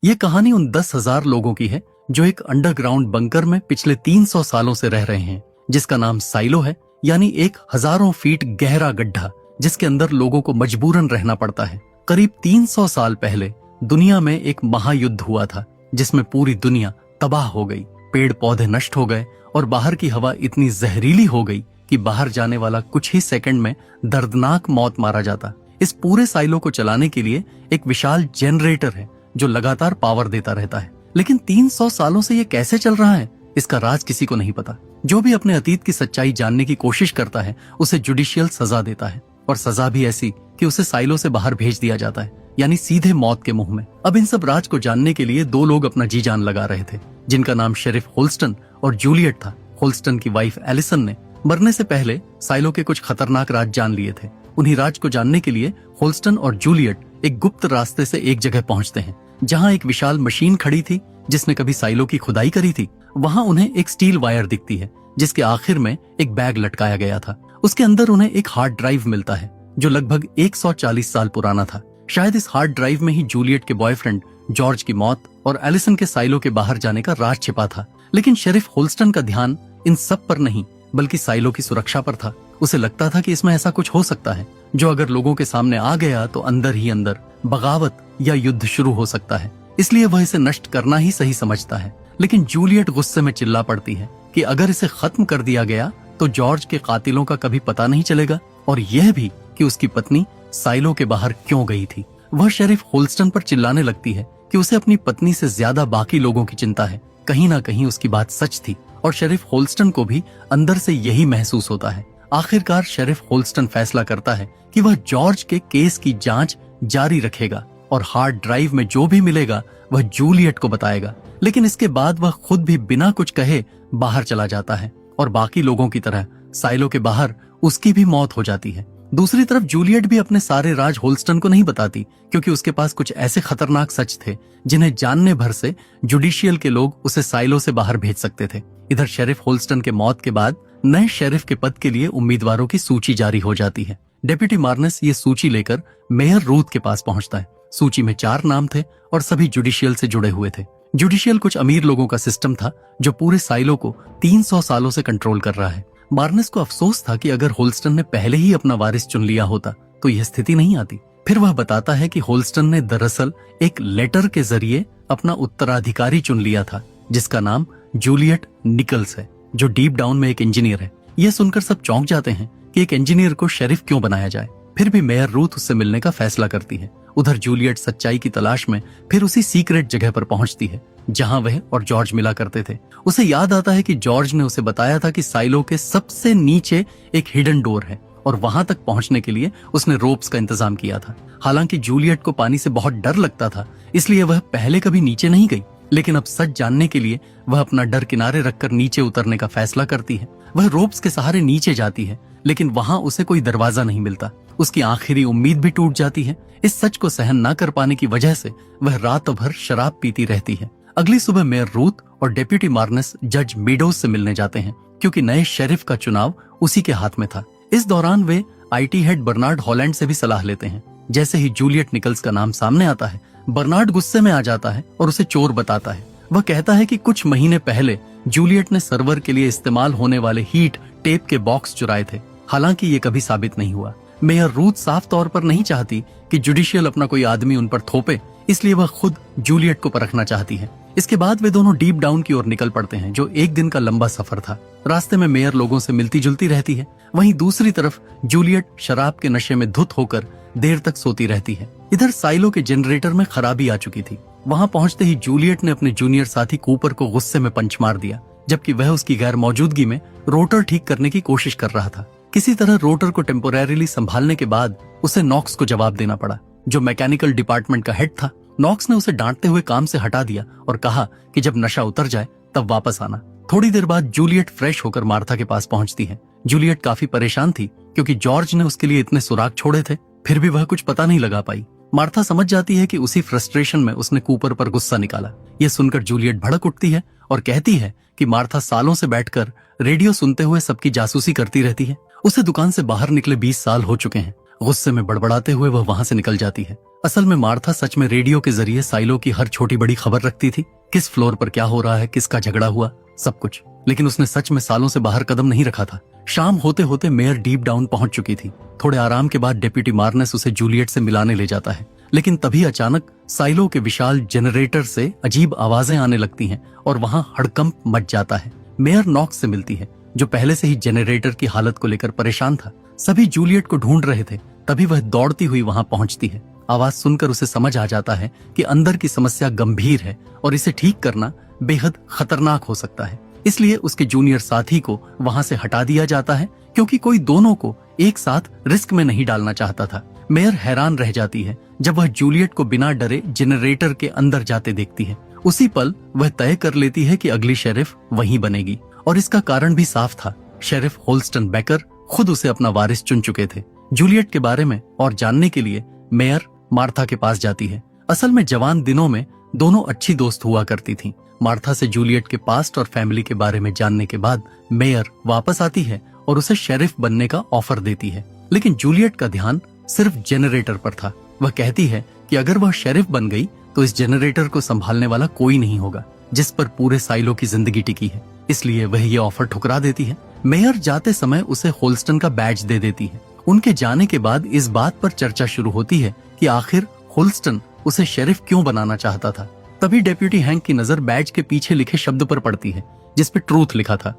ये कहानी उन 10,000 लोगों की है जो एक अंडरग्राउंड बंकर में पिछले 300 सालों से रह रहे हैं, जिसका नाम साइलो है, यानी एक हजारों फीट गहरा गड्ढा जिसके अंदर लोगों को मजबूरन रहना पड़ता है। करीब 300 साल पहले दुनिया में एक महायुद्ध हुआ था जिसमें पूरी दुनिया तबाह हो गई, पेड़ पौधे नष्ट हो गए और बाहर की हवा इतनी जहरीली हो गई कि बाहर जाने वाला कुछ ही सेकंड में दर्दनाक मौत मारा जाता। इस पूरे साइलो को चलाने के लिए एक विशाल जनरेटर है जो लगातार पावर देता रहता है। लेकिन 300 सालों से ये कैसे चल रहा है, इसका राज किसी को नहीं पता। जो भी अपने अतीत की सच्चाई जानने की कोशिश करता है उसे जुडिशियल सजा देता है, और सजा भी ऐसी कि उसे साइलो से बाहर भेज दिया जाता है, यानी सीधे मौत के मुंह में। अब इन सब राज को जानने के लिए दो लोग अपना जी जान लगा रहे थे, जिनका नाम शेरिफ होल्स्टन और जूलियट था। होल्स्टन की वाइफ एलिसन ने मरने से पहले साइलो के कुछ खतरनाक राज जान लिए थे। उन्हीं राज को जानने के लिए होल्स्टन और जूलियट एक गुप्त रास्ते से एक जगह पहुंचते हैं जहां एक विशाल मशीन खड़ी थी जिसने कभी साइलो की खुदाई करी थी। वहां उन्हें एक स्टील वायर दिखती है जिसके आखिर में एक बैग लटकाया गया था। उसके अंदर उन्हें एक हार्ड ड्राइव मिलता है जो लगभग 140 साल पुराना था। शायद इस हार्ड ड्राइव में ही जूलियट के बॉयफ्रेंड जॉर्ज की मौत और एलिसन के साइलो के बाहर जाने का राज छिपा था। लेकिन शेरिफ होल्स्टन का ध्यान इन सब पर नहीं बल्कि साइलो की सुरक्षा पर था। उसे लगता था कि इसमें ऐसा कुछ हो सकता है जो अगर लोगों के सामने आ गया तो अंदर ही अंदर बगावत या युद्ध शुरू हो सकता है, इसलिए वह इसे नष्ट करना ही सही समझता है। लेकिन जूलियट गुस्से में चिल्ला पड़ती है कि अगर इसे खत्म कर दिया गया तो जॉर्ज के कातिलों का कभी पता नहीं चलेगा, और यह भी कि उसकी पत्नी साइलो के बाहर क्यों गई थी। वह शेरिफ होल्स्टन पर चिल्लाने लगती है कि उसे अपनी पत्नी से ज्यादा बाकी लोगों की चिंता है। कहीं ना कहीं उसकी बात सच थी और शेरिफ होल्स्टन को भी अंदर से यही महसूस होता है। आखिरकार शेरिफ होल्स्टन फैसला करता है कि वह जॉर्ज के केस की जांच जारी रखेगा और हार्ड ड्राइव में जो भी मिलेगा वह जूलियट को बताएगा। लेकिन इसके बाद वह खुद भी बिना कुछ कहे बाहर चला जाता है और बाकी लोगों की तरह साइलो के बाहर उसकी भी मौत हो जाती है। दूसरी तरफ जूलियट भी अपने सारे राज होल्स्टन को नहीं बताती, क्योंकि उसके पास कुछ ऐसे खतरनाक सच थे जिन्हें जानने भर से जुडिशियल के लोग उसे साइलो से बाहर भेज सकते थे। इधर शेरिफ होल्स्टन के मौत के बाद नए शेरिफ के पद के लिए उम्मीदवारों की सूची जारी हो जाती है। डेप्यूटी मार्नेस ये सूची लेकर मेयर रूथ के पास पहुंचता है। सूची में 4 नाम थे और सभी जुडिशियल से जुड़े हुए थे। जुडिशियल कुछ अमीर लोगों का सिस्टम था जो पूरे साइलो को 300 सालों से कंट्रोल कर रहा है। मार्नेस को अफसोस था कि अगर होल्स्टन ने पहले ही अपना वारिस चुन लिया होता तो यह स्थिति नहीं आती। फिर वह बताता है कि होल्स्टन ने दरअसल एक लेटर के जरिए अपना उत्तराधिकारी चुन लिया था जिसका नाम जूलियट निकल्स है, जो डीप डाउन में एक इंजीनियर है। यह सुनकर सब चौंक जाते हैं कि एक इंजीनियर को शेरिफ क्यों बनाया जाए। फिर भी मेयर रूथ उससे मिलने का फैसला करती है। उधर जूलियट सच्चाई की तलाश में फिर उसी सीक्रेट जगह पर पहुंचती है जहां वह और जॉर्ज मिला करते थे। उसे याद आता है कि जॉर्ज ने उसे बताया था कि साइलो के सबसे नीचे एक हिडन डोर है और वहां तक पहुंचने के लिए उसने रोप्स का इंतजाम किया था। हालांकि जूलियट को पानी से बहुत डर लगता था, इसलिए वह पहले कभी नीचे नहीं गई। लेकिन अब सच जानने के लिए वह अपना डर किनारे रखकर नीचे उतरने का फैसला करती है। वह रोप्स के सहारे नीचे जाती है, लेकिन वहां उसे कोई दरवाजा नहीं मिलता। उसकी आखिरी उम्मीद भी टूट जाती है। इस सच को सहन न कर पाने की वजह से वह रात भर शराब पीती रहती है। अगली सुबह मेयर रूथ और डेप्यूटी मार्नेस जज मीडोज से मिलने जाते हैं, क्योंकि नए शेरिफ का चुनाव उसी के हाथ में था। इस दौरान वे आईटी हेड बर्नार्ड हॉलैंड से भी सलाह लेते हैं। जैसे ही जूलियट निकल्स का नाम सामने आता है, बर्नार्ड गुस्से में आ जाता है और उसे चोर बताता है। वह कहता है कि कुछ महीने पहले जूलियट ने सर्वर के लिए इस्तेमाल होने वाले हीट टेप के बॉक्स चुराए थे। हालांकि ये कभी साबित नहीं हुआ। मेयर रूथ साफ तौर पर नहीं चाहती कि जुडिशियल अपना कोई आदमी उन पर थोपे, इसलिए वह खुद जूलियट को परखना चाहती है। इसके बाद वे दोनों डीप डाउन की ओर निकल पड़ते हैं, जो एक दिन का लंबा सफर था। रास्ते में मेयर लोगों से मिलती जुलती रहती है। वहीं दूसरी तरफ जूलियट शराब के नशे में धुत होकर देर तक सोती रहती है। इधर साइलो के जनरेटर में खराबी आ चुकी थी। वहां पहुंचते ही जूलियट ने अपने जूनियर साथी कूपर को गुस्से में पंच मार दिया, जबकि वह उसकी गैर मौजूदगी में रोटर ठीक करने की कोशिश कर रहा था। किसी तरह रोटर को टेम्पोरेरीली संभालने के बाद उसे नॉक्स को जवाब देना पड़ा, जो मैकेनिकल डिपार्टमेंट का हेड था। नॉक्स ने उसे डांटते हुए काम से हटा दिया और कहा कि जब नशा उतर जाए तब वापस आना। थोड़ी देर बाद जूलियट फ्रेश होकर मार्था के पास पहुंचती है। जूलियट काफी परेशान थी क्योंकि जॉर्ज ने उसके लिए इतने सुराग छोड़े थे, फिर भी वह कुछ पता नहीं लगा पाई। मार्था समझ जाती है कि उसी फ्रस्ट्रेशन में उसने कूपर पर गुस्सा निकाला। यह सुनकर जूलियट भड़क उठती है और कहती है कि मार्था सालों से बैठकर रेडियो सुनते हुए सबकी जासूसी करती रहती है। उसे दुकान से बाहर निकले 20 साल हो चुके हैं। गुस्से में बड़बड़ाते हुए वह वहां से निकल जाती है। असल में मार्था सच में रेडियो के जरिए साइलो की हर छोटी बड़ी खबर रखती थी, किस फ्लोर पर क्या हो रहा है, किसका झगड़ा हुआ, सब कुछ। लेकिन उसने सच में सालों से बाहर कदम नहीं रखा था। शाम होते होते मेयर डीप डाउन पहुंच चुकी थी। थोड़े आराम के बाद डेप्यूटी मार्नेस उसे जूलियट से मिलाने ले जाता है, लेकिन तभी अचानक साइलो के विशाल जनरेटर से अजीब आवाजें आने लगती हैं और वहां हड़कंप मच जाता है। मेयर नॉक्स से मिलती है, जो पहले से ही जनरेटर की हालत को लेकर परेशान था। सभी जूलियट को ढूंढ रहे थे, तभी वह दौड़ती हुई वहां पहुंचती है। आवाज सुनकर उसे समझ आ जाता है कि अंदर की समस्या गंभीर है और इसे ठीक करना बेहद खतरनाक हो सकता है। इसलिए उसके जूनियर साथी को वहां से हटा दिया जाता है, क्योंकि कोई दोनों को एक साथ रिस्क में नहीं डालना चाहता था। मेयर हैरान रह जाती है जब वह जूलियट को बिना डरे जनरेटर के अंदर जाते देखती है। उसी पल वह तय कर लेती है कि अगली शेरिफ वहीं बनेगी, और इसका कारण भी साफ था। शेरिफ होल्स्टन बेकर खुद उसे अपना वारिस चुन चुके थे। जूलियट के बारे में और जानने के लिए मेयर मार्था के पास जाती है। असल में जवान दिनों में दोनों अच्छी दोस्त हुआ करती थीं। मार्था से जूलियट के पास्ट और फैमिली के बारे में जानने के बाद मेयर वापस आती है और उसे शेरिफ बनने का ऑफर देती है। लेकिन जूलियट का ध्यान सिर्फ जनरेटर पर था। वह कहती है कि अगर वह शेरिफ बन गई तो इस जनरेटर को संभालने वाला कोई नहीं होगा, जिस पर पूरे साइलो की जिंदगी टिकी है। इसलिए वह ये ऑफर ठुकरा देती है। मेयर जाते समय उसे होल्स्टन का बैज दे देती है। उनके जाने के बाद इस बात पर चर्चा शुरू होती है कि आखिर होल्स्टन उसे शेरिफ क्यों बनाना चाहता था। तभी डेप्यूटी हैंक की नजर बैज के पीछे लिखे शब्द पर पड़ती है, जिस पे ट्रूथ लिखा था।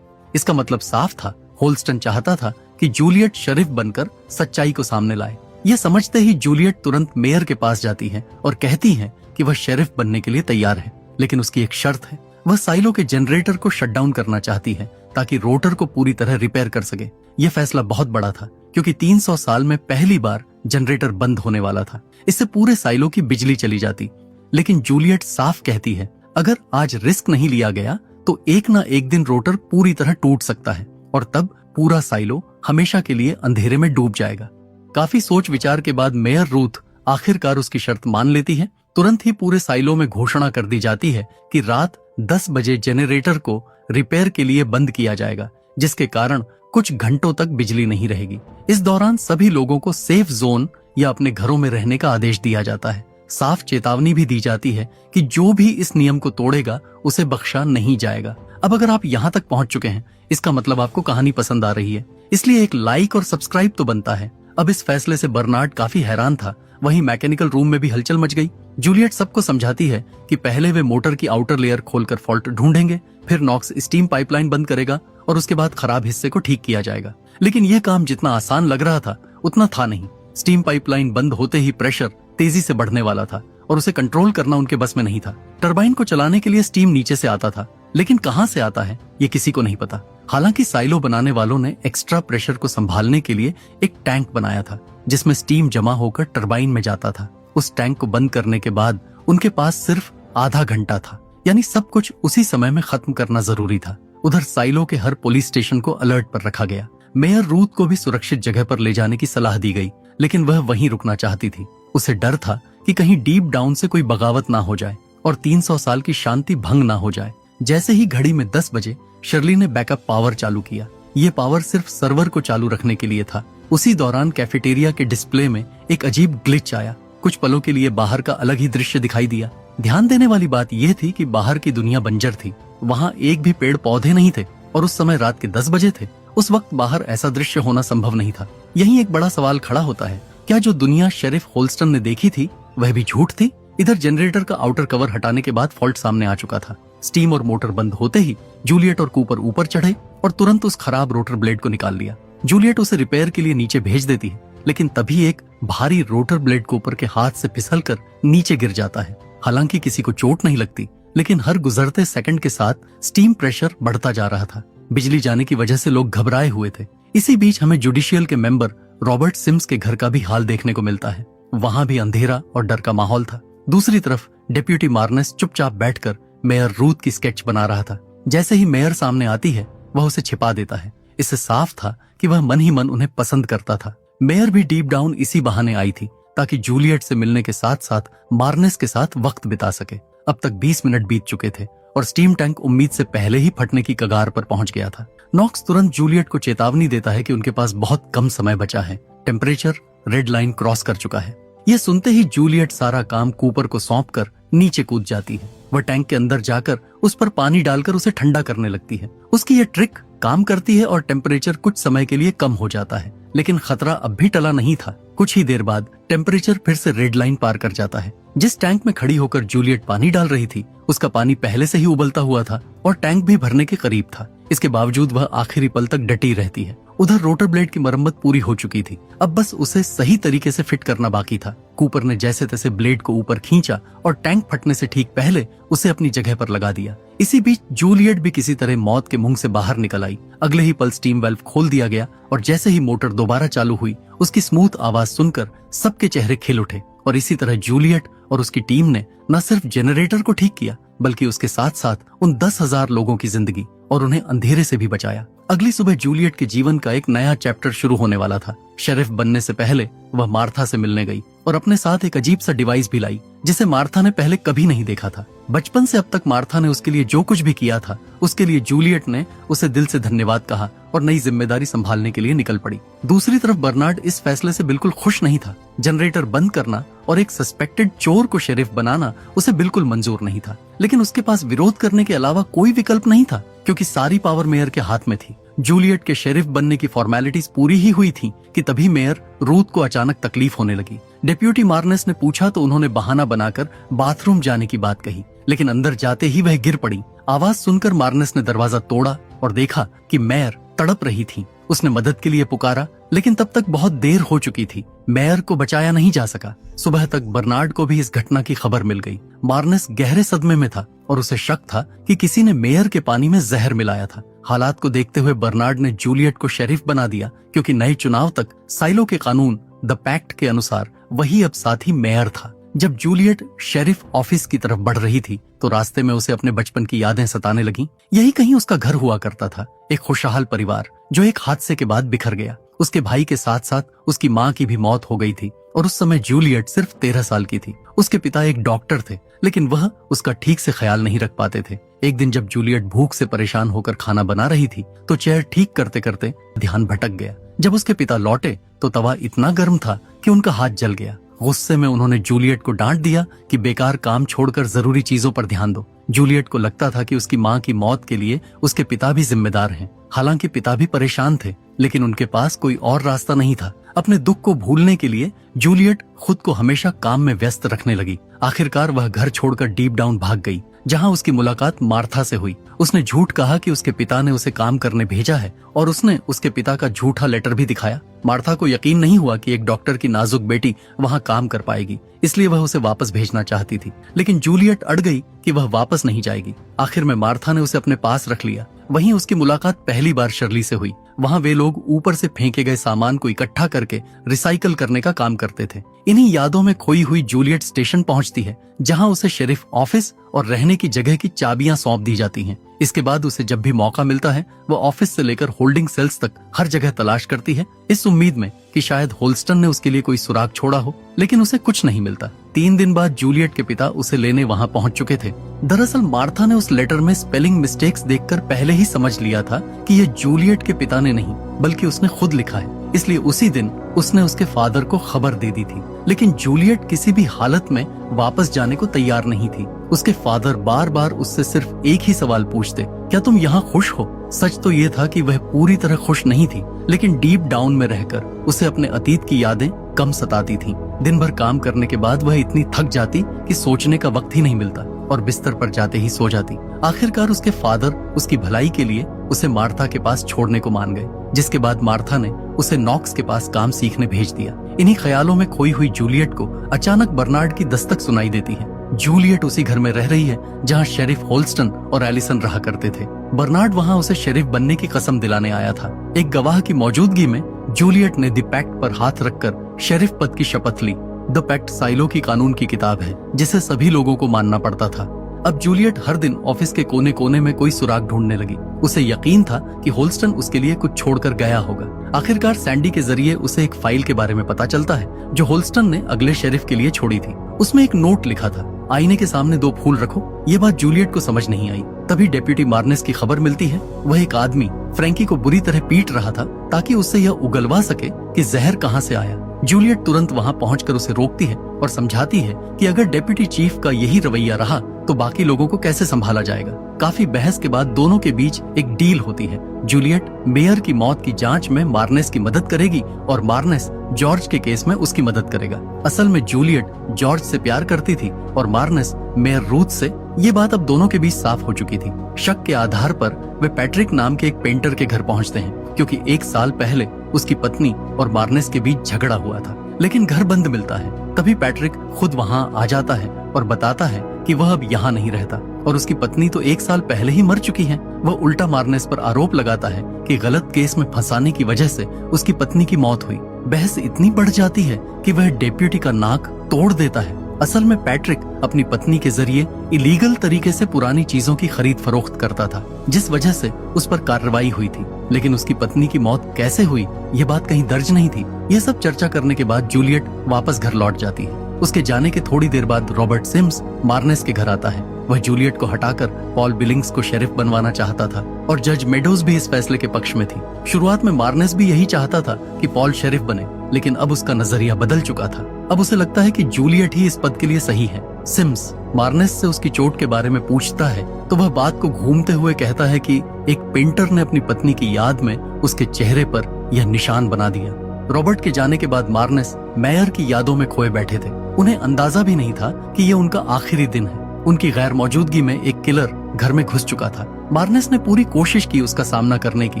इसका मतलब साफ था, होल्स्टन चाहता था कि जूलियट शेरिफ बनकर सच्चाई को सामने लाए। यह समझते ही जूलियट तुरंत मेयर के पास जाती है और कहती है कि वह शेरिफ बनने के लिए तैयार है, लेकिन उसकी एक शर्त है। वह साइलो के जनरेटर को शट डाउन करना चाहती है ताकि रोटर को पूरी तरह रिपेयर कर सके। यह फैसला बहुत बड़ा था, क्योंकि 300 साल में पहली बार जनरेटर बंद होने वाला था। इससे पूरे साइलो की बिजली चली जाती। लेकिन जूलियट साफ कहती है, अगर आज रिस्क नहीं लिया गया तो एक ना एक दिन रोटर पूरी तरह टूट सकता है, और तब पूरा साइलो हमेशा के लिए अंधेरे में डूब जाएगा। काफी सोच विचार के बाद मेयर रूथ आखिरकार उसकी शर्त मान लेती है। तुरंत ही पूरे साइलो में घोषणा कर दी जाती है कि रात 10 बजे जनरेटर को रिपेयर के लिए बंद किया जाएगा, जिसके कारण कुछ घंटों तक बिजली नहीं रहेगी। इस दौरान सभी लोगों को सेफ जोन या अपने घरों में रहने का आदेश दिया जाता है। साफ चेतावनी भी दी जाती है कि जो भी इस नियम को तोड़ेगा उसे बख्शा नहीं जाएगा। अब अगर आप यहाँ तक पहुंच चुके हैं, इसका मतलब आपको कहानी पसंद आ रही है, इसलिए एक लाइक और सब्सक्राइब तो बनता है। अब इस फैसले से बर्नार्ड काफी हैरान था। वहीं मैकेनिकल रूम में भी हलचल मच गई। जूलियट सबको समझाती है कि पहले वे मोटर की आउटर लेयर खोलकर फॉल्ट ढूंढेंगे, फिर नॉक्स स्टीम पाइपलाइन बंद करेगा और उसके बाद खराब हिस्से को ठीक किया जाएगा। लेकिन यह काम जितना आसान लग रहा था उतना था नहीं। स्टीम पाइपलाइन बंद होते ही प्रेशर तेजी से बढ़ने वाला था और उसे कंट्रोल करना उनके बस में नहीं था। टरबाइन को चलाने के लिए स्टीम नीचे से आता था, लेकिन कहां से आता है ये किसी को नहीं पता। हालांकि साइलो बनाने वालों ने एक्स्ट्रा प्रेशर को संभालने के लिए एक टैंक बनाया था, जिसमें स्टीम जमा होकर टरबाइन में जाता था। उस टैंक को बंद करने के बाद उनके पास सिर्फ आधा घंटा था, यानी सब कुछ उसी समय में खत्म करना जरूरी था। उधर साइलो के हर पुलिस स्टेशन को अलर्ट पर रखा गया। मेयर रूथ को भी सुरक्षित जगह पर ले जाने की सलाह दी गई, लेकिन वह वहीं रुकना चाहती थी। उसे डर था कि कहीं डीप डाउन से कोई बगावत ना हो जाए और 300 साल की शांति भंग ना हो जाए। जैसे ही घड़ी में 10 बजे शर्ली ने बैकअप पावर चालू किया। ये पावर सिर्फ सर्वर को चालू रखने के लिए था। उसी दौरान कैफेटेरिया के डिस्प्ले में एक अजीब ग्लिच आया। कुछ पलों के लिए बाहर का अलग ही दृश्य दिखाई दिया। ध्यान देने वाली बात यह थी कि बाहर की दुनिया बंजर थी। वहाँ एक भी पेड़ पौधे नहीं थे और उस समय रात के 10 बजे थे। उस वक्त बाहर ऐसा दृश्य होना संभव नहीं था। यही एक बड़ा सवाल खड़ा होता है, क्या जो दुनिया शेरिफ होल्स्टन ने देखी थी वह भी झूठ थी? इधर जनरेटर का आउटर कवर हटाने के बाद फॉल्ट सामने आ चुका था। स्टीम और मोटर बंद होते ही जूलियट और कूपर ऊपर चढ़े और तुरंत उस खराब रोटर ब्लेड को निकाल लिया। जूलियट उसे रिपेयर के लिए नीचे भेज देती है, लेकिन तभी एक भारी रोटर ब्लेड कूपर के हाथ से फिसलकर नीचे गिर जाता है। हालांकि किसी को चोट नहीं लगती, लेकिन हर गुजरते सेकंड के साथ स्टीम प्रेशर बढ़ता जा रहा था। बिजली जाने की वजह से लोग घबराए हुए थे। इसी बीच हमें जुडिशियल के मेंबर रॉबर्ट सिम्स के घर का भी हाल देखने को मिलता है। वहां भी अंधेरा और डर का माहौल था। दूसरी तरफ डेप्यूटी मार्नेस चुपचाप बैठकर मेयर रूथ की स्केच बना रहा था। जैसे ही मेयर सामने आती है वह उसे छिपा देता है। इससे साफ था कि वह मन ही मन उन्हें पसंद करता था। मेयर भी डीप डाउन इसी बहाने आई थी ताकि जूलियट से मिलने के साथ साथ मार्नेस के साथ वक्त बिता सके। अब तक 20 मिनट बीत चुके थे और स्टीम टैंक उम्मीद से पहले ही फटने की कगार पर पहुंच गया था। नॉक्स तुरंत जूलियट को चेतावनी देता है कि उनके पास बहुत कम समय बचा है, टेम्परेचर रेड लाइन क्रॉस कर चुका है। यह सुनते ही जूलियट सारा काम कूपर को सौंपकर नीचे कूद जाती है। वह टैंक के अंदर जाकर उस पर पानी डालकर उसे ठंडा करने लगती है। उसकी यह ट्रिक काम करती है और टेम्परेचर कुछ समय के लिए कम हो जाता है, लेकिन खतरा अब भी टला नहीं था। कुछ ही देर बाद टेम्परेचर फिर से रेड लाइन पार कर जाता है। जिस टैंक में खड़ी होकर जूलियट पानी डाल रही थी, उसका पानी पहले से ही उबलता हुआ था और टैंक भी भरने के करीब था। इसके बावजूद वह आखिरी पल तक डटी रहती है। उधर रोटर ब्लेड की मरम्मत पूरी हो चुकी थी, अब बस उसे सही तरीके से फिट करना बाकी था। कूपर ने जैसे तैसे ब्लेड को ऊपर खींचा और टैंक फटने से ठीक पहले उसे अपनी जगह पर लगा दिया। इसी बीच जूलियट भी किसी तरह मौत के मुंह से बाहर निकल आई। अगले ही पल स्टीम वाल्व खोल दिया गया और जैसे ही मोटर दोबारा चालू हुई, उसकी स्मूथ आवाज सुनकर सबके चेहरे खिल उठे। और इसी तरह जूलियट और उसकी टीम ने न सिर्फ जनरेटर को ठीक किया, बल्कि उसके साथ साथ उन 10,000 लोगों की जिंदगी और उन्हें अंधेरे से भी बचाया। अगली सुबह जूलियट के जीवन का एक नया चैप्टर शुरू होने वाला था। शेरिफ बनने से पहले वह मार्था से मिलने गई और अपने साथ एक अजीब सा डिवाइस भी लाई, जिसे मार्था ने पहले कभी नहीं देखा था। बचपन से अब तक मार्था ने उसके लिए जो कुछ भी किया था, उसके लिए जूलियट ने उसे दिल से धन्यवाद कहा और नई जिम्मेदारी संभालने के लिए निकल पड़ी। दूसरी तरफ बर्नार्ड इस फैसले से बिल्कुल खुश नहीं था। जनरेटर बंद करना और एक सस्पेक्टेड चोर को शेरिफ बनाना उसे बिल्कुल मंजूर नहीं था, लेकिन उसके पास विरोध करने के अलावा कोई विकल्प नहीं था, क्योंकि सारी पावर मेयर के हाथ में थी। जूलियट के शेरिफ बनने की फॉर्मेलिटीज पूरी ही हुई थी कि तभी मेयर रूथ को अचानक तकलीफ होने लगी। डिप्यूटी मार्नेस ने पूछा तो उन्होंने बहाना बनाकर बाथरूम जाने की बात कही, लेकिन अंदर जाते ही वह गिर पड़ी। आवाज सुनकर मार्नेस ने दरवाजा तोड़ा और देखा कि मेयर तड़प रही थी। उसने मदद के लिए पुकारा, लेकिन तब तक बहुत देर हो चुकी थी। मेयर को बचाया नहीं जा सका। सुबह तक बर्नार्ड को भी इस घटना की खबर मिल गई। मार्नेस गहरे सदमे में था और उसे शक था कि किसी ने मेयर के पानी में जहर मिलाया था। हालात को देखते हुए बर्नार्ड ने जूलियट को शेरिफ बना दिया, क्योंकि नए चुनाव तक साइलो के कानून द पैक्ट के अनुसार वही अब साथी मेयर था। जब जूलियट शेरिफ ऑफिस की तरफ बढ़ रही थी तो रास्ते में उसे अपने बचपन की यादें सताने लगीं। यही कहीं उसका घर हुआ करता था, एक खुशहाल परिवार जो एक हादसे के बाद बिखर गया। उसके भाई के साथ साथ उसकी माँ की भी मौत हो गई थी और उस समय जूलियट सिर्फ 13 साल की थी। उसके पिता एक डॉक्टर थे, लेकिन वह उसका ठीक से ख्याल नहीं रख पाते थे। एक दिन जब जूलियट भूख से परेशान होकर खाना बना रही थी तो चेयर ठीक करते करते ध्यान भटक गया। जब उसके पिता लौटे तो तवा इतना गर्म था कि उनका हाथ जल गया। गुस्से में उन्होंने जूलियट को डांट दिया कि बेकार काम छोड़कर जरूरी चीजों पर ध्यान दो। जूलियट को लगता था कि उसकी माँ की मौत के लिए उसके पिता भी जिम्मेदार हैं। हालांकि पिता भी परेशान थे, लेकिन उनके पास कोई और रास्ता नहीं था। अपने दुख को भूलने के लिए जूलियट खुद को हमेशा काम में व्यस्त रखने लगी। आखिरकार वह घर छोड़कर डीप डाउन भाग गई, जहां उसकी मुलाकात मार्था से हुई। उसने झूठ कहा कि उसके पिता ने उसे काम करने भेजा है और उसने उसके पिता का झूठा लेटर भी दिखाया। मार्था को यकीन नहीं हुआ कि एक डॉक्टर की नाजुक बेटी वहां काम कर पाएगी, इसलिए वह उसे वापस भेजना चाहती थी। लेकिन जूलियट अड़ गई कि वह वापस नहीं जाएगी। आखिर में मार्था ने उसे अपने पास रख लिया। वहीं उसकी मुलाकात पहली बार शर्ली से हुई। वहां वे लोग ऊपर से फेंके गए सामान को इकट्ठा करके रिसाइकल करने का काम करते थे। इन्हीं यादों में खोई हुई जूलियट स्टेशन पहुंचती है, जहां उसे शेरिफ ऑफिस और रहने की जगह की चाबियां सौंप दी जाती हैं। इसके बाद उसे जब भी मौका मिलता है वो ऑफिस से लेकर होल्डिंग सेल्स तक हर जगह तलाश करती है, इस उम्मीद में कि शायद होल्स्टन ने उसके लिए कोई सुराग छोड़ा हो, लेकिन उसे कुछ नहीं मिलता। 3 दिन बाद जूलियट के पिता उसे लेने वहां पहुंच चुके थे। दरअसल मार्था ने उस लेटर में स्पेलिंग मिस्टेक्स देखकर पहले ही समझ लिया था कि यह जूलियट के पिता ने नहीं बल्कि उसने खुद लिखा है, इसलिए उसी दिन उसने उसके फादर को खबर दे दी थी। लेकिन जूलियट किसी भी हालत में वापस जाने को तैयार नहीं थी। उसके फादर बार बार उससे सिर्फ एक ही सवाल पूछते, क्या तुम यहाँ खुश हो? सच तो ये था कि वह पूरी तरह खुश नहीं थी, लेकिन डीप डाउन में रहकर उसे अपने अतीत की यादें कम सताती थीं। दिन भर काम करने के बाद वह इतनी थक जाती कि सोचने का वक्त ही नहीं मिलता और बिस्तर पर जाते ही सो जाती। आखिरकार उसके फादर उसकी भलाई के लिए उसे मार्था के पास छोड़ने को मान गए, जिसके बाद मार्था ने उसे नॉक्स के पास काम सीखने भेज दिया। इन्हीं ख्यालों में खोई हुई जूलियट को अचानक बर्नार्ड की दस्तक सुनाई देती है। जूलियट उसी घर में रह रही है जहां शेरिफ होल्स्टन और एलिसन रहा करते थे। बर्नार्ड वहां उसे शेरिफ बनने की कसम दिलाने आया था। एक गवाह की मौजूदगी में जूलियट ने द पैक्ट पर हाथ रखकर शेरिफ पद की शपथ ली। द पैक्ट साइलो की कानून की किताब है, जिसे सभी लोगों को मानना पड़ता था। अब जूलियट हर दिन ऑफिस के कोने कोने में कोई सुराग ढूंढने लगी। उसे यकीन था कि होल्स्टन उसके लिए कुछ छोड़कर गया होगा। आखिरकार सैंडी के जरिए उसे एक फाइल के बारे में पता चलता है जो होल्स्टन ने अगले शेरिफ के लिए छोड़ी थी। उसमें एक नोट लिखा था, आईने के सामने 2 फूल रखो। ये बात जूलियट को समझ नहीं आई। तभी डेप्यूटी मार्नेस की खबर मिलती है। वह एक आदमी फ्रैंकी को बुरी तरह पीट रहा था ताकि उससे यह उगलवा सके कि जहर कहां से आया। जूलियट तुरंत वहां पहुंचकर उसे रोकती है और समझाती है कि अगर डेप्यूटी चीफ का यही रवैया रहा तो बाकी लोगों को कैसे संभाला जाएगा। काफी बहस के बाद दोनों के बीच एक डील होती है। जूलियट मेयर की मौत की जांच में मार्नेस की मदद करेगी और मार्नेस जॉर्ज के केस में उसकी मदद करेगा। असल में जूलियट जॉर्ज से प्यार करती थी और मार्नेस मेयर रूथ से। ये बात अब दोनों के बीच साफ हो चुकी थी। शक के आधार पर वे पैट्रिक नाम के एक पेंटर के घर पहुंचते हैं क्योंकि 1 साल पहले उसकी पत्नी और मार्नेस के बीच झगड़ा हुआ था, लेकिन घर बंद मिलता है। तभी पैट्रिक खुद वहां आ जाता है और बताता है कि वह अब यहाँ नहीं रहता और उसकी पत्नी तो 1 साल पहले ही मर चुकी है। वह उल्टा मार्नेस पर आरोप लगाता है कि गलत केस में फंसाने की वजह से उसकी पत्नी की मौत हुई। बहस इतनी बढ़ जाती है कि वह डेप्यूटी का नाक तोड़ देता है। असल में पैट्रिक अपनी पत्नी के जरिए इलीगल तरीके से पुरानी चीजों की खरीद फरोख्त करता था, जिस वजह से उस पर कार्रवाई हुई थी। लेकिन उसकी पत्नी की मौत कैसे हुई, ये बात कहीं दर्ज नहीं थी। ये सब चर्चा करने के बाद जूलियट वापस घर लौट जाती है। उसके जाने के थोड़ी देर बाद रॉबर्ट सिम्स मार्नेस के घर आता है। वह जूलियट को हटाकर पॉल बिलिंग्स को शेरिफ बनवाना चाहता था और जज मेडोज भी इस फैसले के पक्ष में थी। शुरुआत में मार्नेस भी यही चाहता था कि पॉल शेरिफ बने, लेकिन अब उसका नजरिया बदल चुका था। अब उसे लगता है कि जूलियट ही इस पद के लिए सही है। सिम्स मार्नेस से उसकी चोट के बारे में पूछता है तो वह बात को घूमते हुए कहता है कि एक पेंटर ने अपनी पत्नी की याद में उसके चेहरे पर यह निशान बना दिया। रॉबर्ट के जाने के बाद मार्नेस मेयर की यादों में खोए बैठे थे। उन्हें अंदाजा भी नहीं था कि यह उनका आखिरी दिन है। उनकी गैर मौजूदगी में एक किलर घर में घुस चुका था। मार्नेस ने पूरी कोशिश की उसका सामना करने की।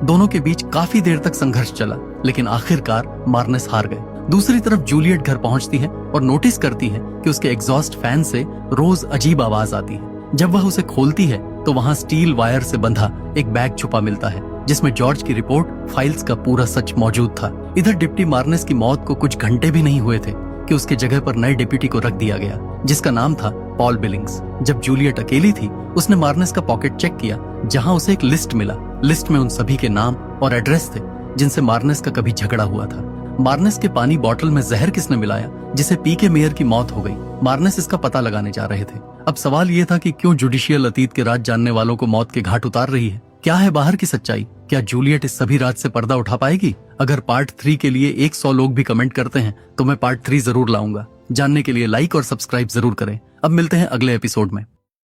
दोनों के बीच काफी देर तक संघर्ष चला, लेकिन आखिरकार मार्नेस हार गए। दूसरी तरफ जूलियट घर पहुंचती है और नोटिस करती है कि उसके एग्जॉस्ट फैन से रोज अजीब आवाज आती है। जब वह उसे खोलती है तो वहां स्टील वायर से बंधा एक बैग छुपा मिलता है जिसमें जॉर्ज की रिपोर्ट फाइल्स का पूरा सच मौजूद था। इधर डिप्टी मार्नेस की मौत को कुछ घंटे भी नहीं हुए थे कि उसके जगह पर नए डिप्टी को रख दिया गया, जिसका नाम था पॉल बिलिंग्स। जब जूलियट अकेली थी उसने मार्नेस का पॉकेट चेक किया, जहां उसे एक लिस्ट मिला। लिस्ट में उन सभी के नाम और एड्रेस थे जिनसे मार्नेस का कभी झगड़ा हुआ था। मार्नेस के पानी बॉटल में जहर किसने मिलाया जिसे पी के मेयर की मौत हो गई, मार्नेस इसका पता लगाने जा रहे थे। अब सवाल ये था कि क्यों जुडिशियल अतीत के राज जानने वालों को मौत के घाट उतार रही है। क्या है बाहर की सच्चाई? क्या जूलियट इस सभी राज से पर्दा उठा पाएगी? अगर पार्ट 3 के लिए 100 लोग भी कमेंट करते हैं तो मैं पार्ट 3 जरूर लाऊंगा। जानने के लिए लाइक और सब्सक्राइब जरूर करें। अब मिलते हैं अगले एपिसोड में।